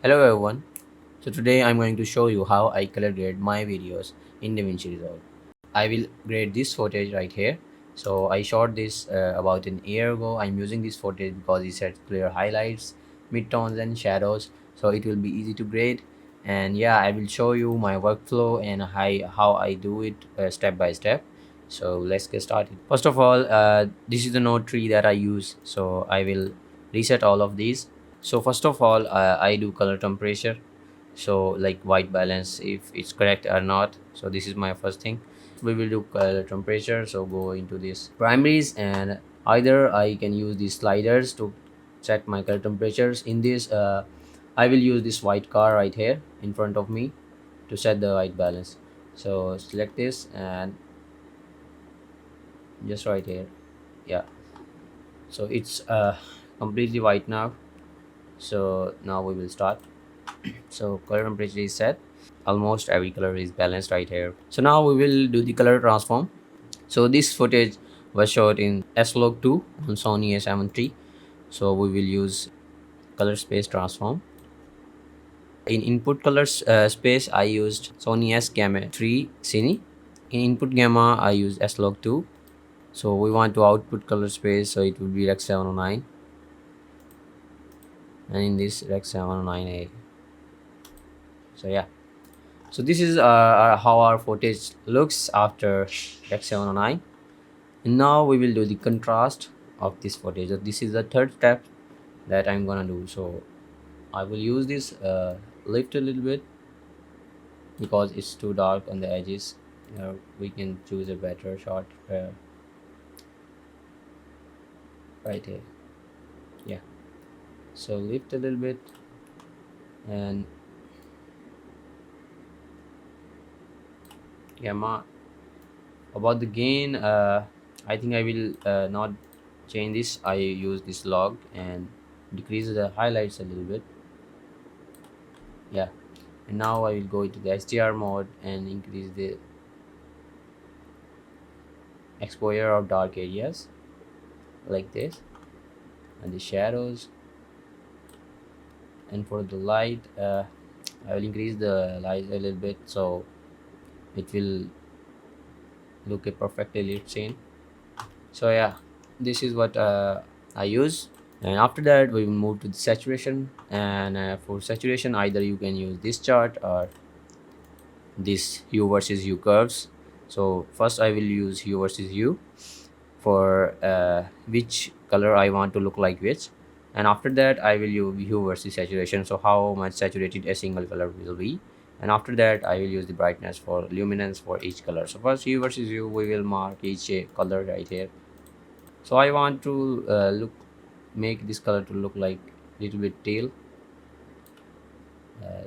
Hello everyone. So today I'm going to show you how I color grade my videos in DaVinci Resolve. I will grade this footage right here. So I shot this about an year ago. I'm using this footage because it has clear highlights, midtones and shadows. So it will be easy to grade. And yeah, I will show you my workflow and how I do it step by step. So let's get started. First of all, this is the node tree that I use. So I will reset all of these. So first of all, I do color temperature, so like white balance if it's correct or not. So this is my first thing. We will do color temperature, so go into this primaries, and either I can use these sliders to set my color temperatures. In this I will use this white car right here in front of me to set the white balance. So select this and just right here, yeah. So it's completely white now. So now we will start. So color temperature is set, almost every color is balanced right here. So now we will do the color transform. So this footage was shot in S-Log 2 on Sony A7 III. So we will use color space transform. In input colors space I used Sony S Gamma 3 Cine. In input gamma I use S-Log 2. So we want to output color space, so it would be Rec 709, and in this Rec 709A. So yeah. So this is how our footage looks after Rec 709. And now we will do the contrast of this footage. So this is the third step that I'm gonna do. So I will use this lift a little bit because it's too dark on the edges. We can choose a better shot right here. Yeah. So lift a little bit, and gamma. About the gain, I think I will not change this. I use this log and decrease the highlights a little bit. Yeah. And now I will go into the HDR mode and increase the exposure of dark areas like this, and the shadows. And for the light, I will increase the light a little bit so it will look a perfectly lit scene. So yeah, this is what I use. And after that we will move to the saturation, and for saturation either you can use this chart or this hue versus hue curves. So first I will use hue versus hue for which color I want to look like which, and after that I will use hue versus saturation, so how much saturated a single color will be. And after that I will use the brightness for luminance for each color. So first hue versus hue, we will mark each color right here. So I want to make this color to look like little bit teal.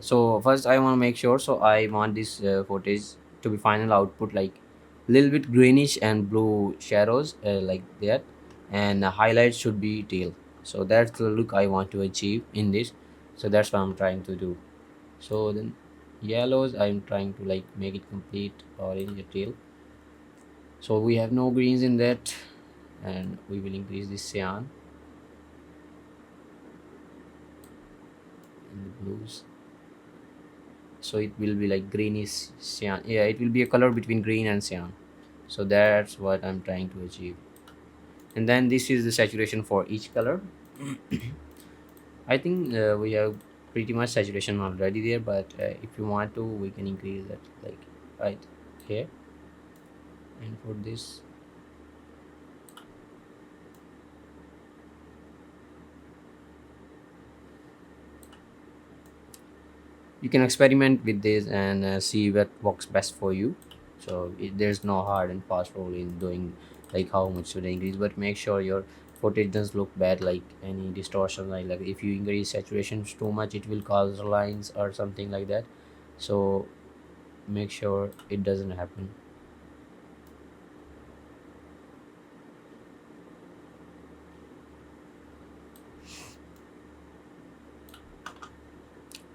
So first I want to make sure, so I want this footage to be final output like little bit greenish and blue shadows like that, and the highlights should be teal. So that's the look I want to achieve in this. So that's what I'm trying to do. So then yellows, I'm trying to like make it complete orange or teal. So we have no greens in that, and we will increase this cyan and the blues, so it will be like greenish cyan. Yeah, it will be a color between green and cyan. So that's what I'm trying to achieve. And then this is the saturation for each color. I think we have pretty much saturation already there, but if you want to, we can increase that like right here. And for this, you can experiment with this and see what works best for you. So there's no hard and fast rule in doing like how much should I increase, but make sure your footage doesn't look bad, like any distortion, like if you increase saturation too much it will cause lines or something like that. So make sure it doesn't happen.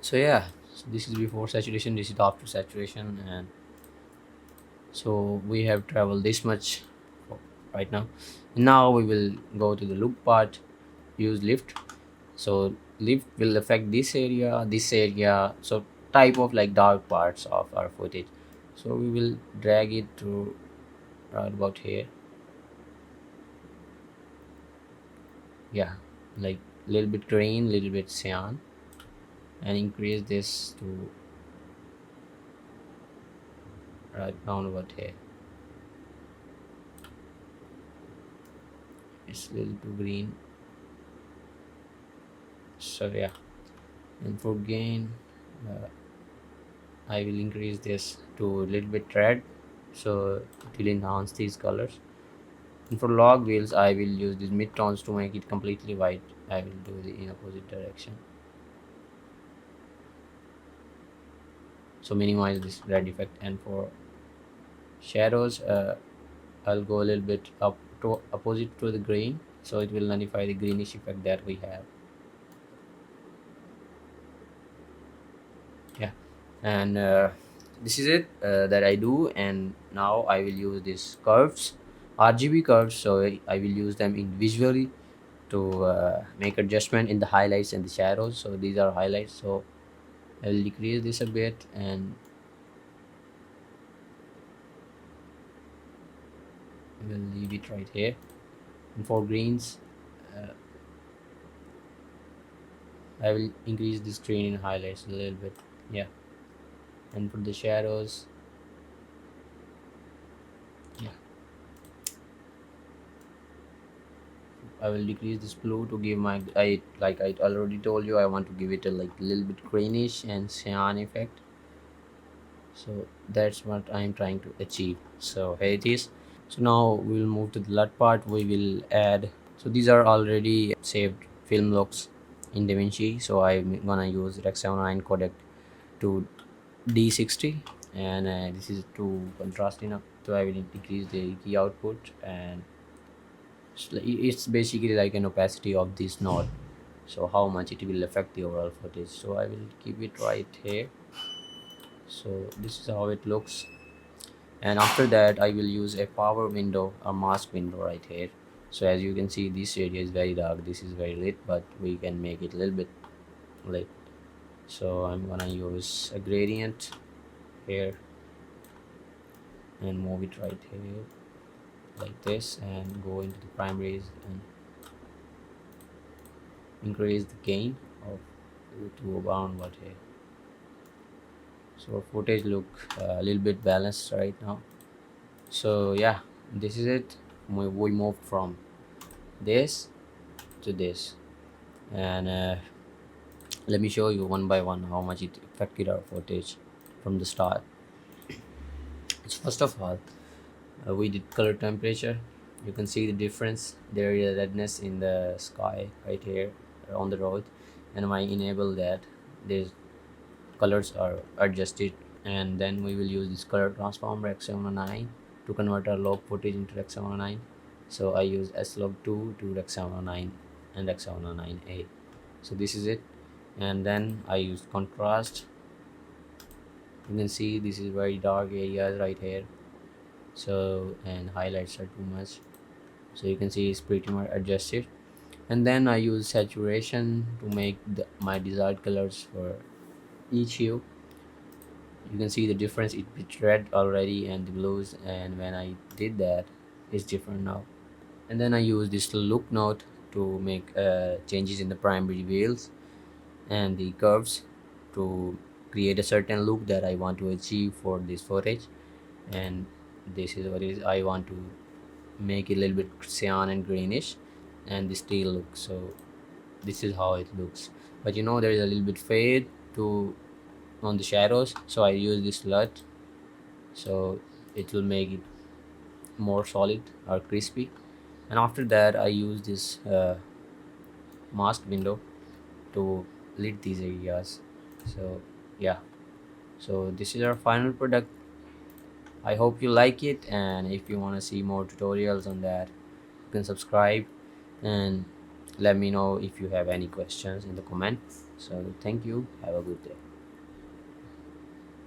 So yeah, so this is before saturation, this is after saturation. And so we have traveled this much right now. Now we will go to the loop part, use lift. So lift will affect this area, so type of like dark parts of our footage. So we will drag it to right about here. Yeah, like little bit green, little bit cyan, and increase this to right round about here. It's a little too green, so yeah. And for gain, uh, I will increase this to a little bit red, so it will enhance these colors. And for log wheels, I will use these midtones to make it completely white. I will do the in opposite direction, so minimize this red effect. And for shadows, I'll go a little bit up to opposite to the green, so it will nullify the greenish effect that we have. Yeah, and this is it that I do. And now I will use these curves, RGB curves, so I will use them individually to make adjustment in the highlights and the shadows. So these are highlights, so I will decrease this a bit and we'll leave it right here. And for greens, uh, I will increase the screen in highlights a little bit. Yeah, and for the shadows, yeah, I will decrease this blue to give my, I like I already told you, I want to give it a like little bit greenish and cyan effect. So that's what I'm trying to achieve. So here it is. So now we will move to the LUT part. We will add, so these are already saved film looks in DaVinci. So I'm gonna use Rec 79 codec to D60, and this is too contrast enough, so I will decrease the key output. And it's basically like an opacity of this node, so how much it will affect the overall footage. So I will keep it right here. So this is how it looks. And after that I will use a power window, a mask window right here. So as you can see, this area is very dark, this is very lit, but we can make it a little bit lit. So I'm gonna use a gradient here and move it right here like this, and go into the primaries and increase the gain of to around what here. So footage look a little bit balanced right now. So yeah, this is it. We moved from this to this, and let me show you one by one how much it affected our footage from the start. So first of all, we did color temperature. You can see the difference. There is a redness in the sky right here on the road, and when I enable that, these colors are adjusted. And then we will use this color transform Rec 709 to convert our log footage into Rec 709. So I use slog2 to Rec 709 and Rec 709A. So this is it. And then I use contrast. You can see this is very dark areas right here, so and highlights are too much, so you can see it's pretty much adjusted. And then I use saturation to make my desired colors for each hue. You can see the difference, it's red already and the blues, and when I did that, it's different now. And then I use this look node to make changes in the primary wheels and the curves to create a certain look that I want to achieve for this footage. And this is what it is. I want to make it a little bit cyan and greenish and the steel look. So this is how it looks, but you know there is a little bit fade to on the shadows, so I use this LUT, so it will make it more solid or crispy. And after that I use this mask window to lit these areas. So yeah, so this is our final product. I hope you like it, and if you want to see more tutorials on that, you can subscribe and let me know if you have any questions in the comment. So thank you, have a good day.